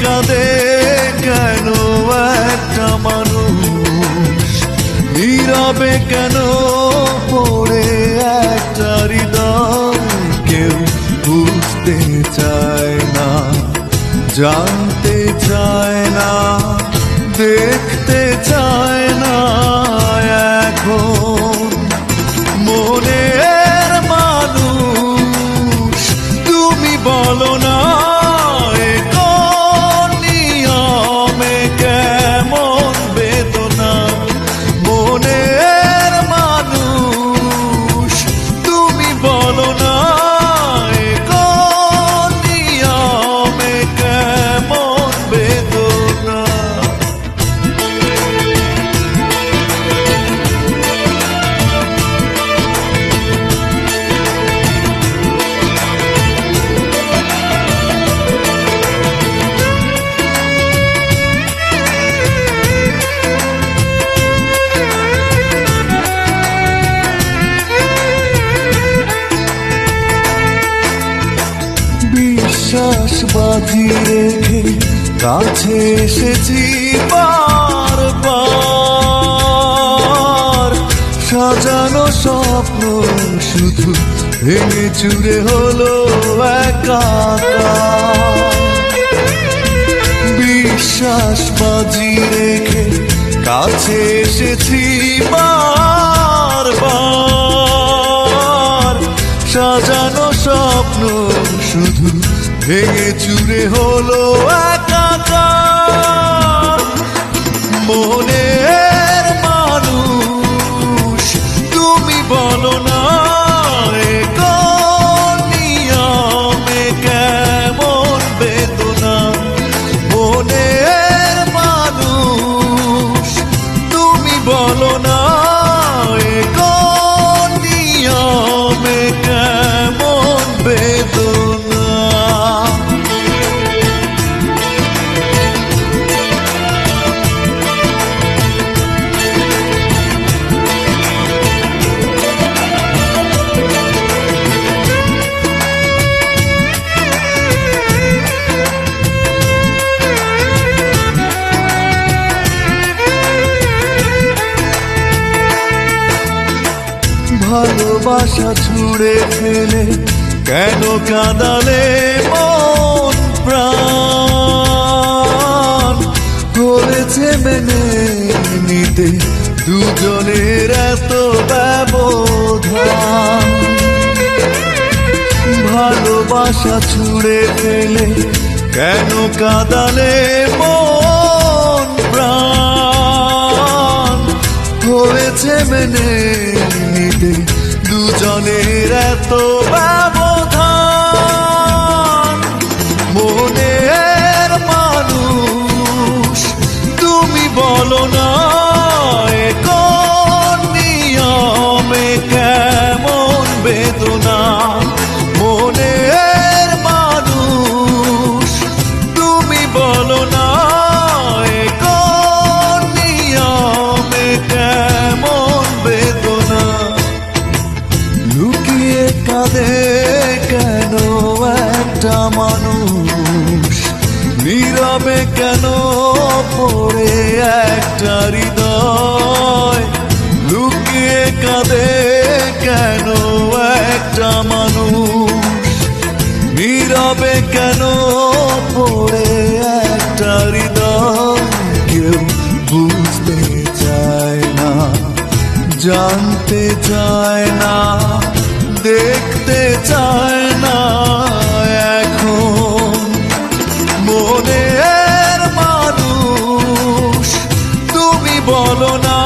কাঁদে কেন একটা মানুষ, নীরবে কেন পড়ে একটা হৃদয়, কেউ বুঝতে চায় না, জানতে চায় না, দেখতে চায় না এখন মনের মানুষ। তুমি বলো না এ কোন নিয়মে কেমন বেদনা, মনের মানুষ। তুমি বলো না এ কোন নিয়মে কেমন বেদনা। বিশ্বাস বাঁধিয়ে রেখে কাছে এসেছি বারবার, সাজানো স্বপ্ন শুধু ভেঙে চুরে হলো একাকার। বিশ্বাস বাঁধিয়ে রেখে কাছে এসেছি বারবার, সাজানো স্বপ্ন শুধু ভেঙে চুরে হলো একাকার মনের মানুষ। তুমি বলো না এ কোন নিয়মে কেমন বেদনা, মনের মানুষ। তুমি বলো না এ কোন নিয়মে কেমন বেদনা। ভালোবাসা ছুঁড়ে ফেলে কেন কাঁদালে মন প্রাণ, হয়েছে মেনে নিতে দুজনের এত ব্যবধান। ভালোবাসা ছুঁড়ে ফেলে কেন কাঁদালে মন প্রাণ, হয়েছে মেনে নিতে দুজনের এত ব্যবধান মনের মানুষ। তুমি বলো না এ কোন নিয়মে কেমন বেদনা, মনের মানুষ। তুমি বলো না এ কোন নিয়মে কেমন বেদনা। লুকিয়ে কাঁদে কেন একটা মানুষ, নীরবে কেন পড়ে একটা হৃদয়, লুকিয়ে কাঁদে কেন একটা মানুষ, নীরবে কেন পড়ে একটা হৃদয়, কেউ বুঝতে চায় না, জানতে চায় না, দেখতে চায় না এখন মনের মানুষ। তুমি বলো না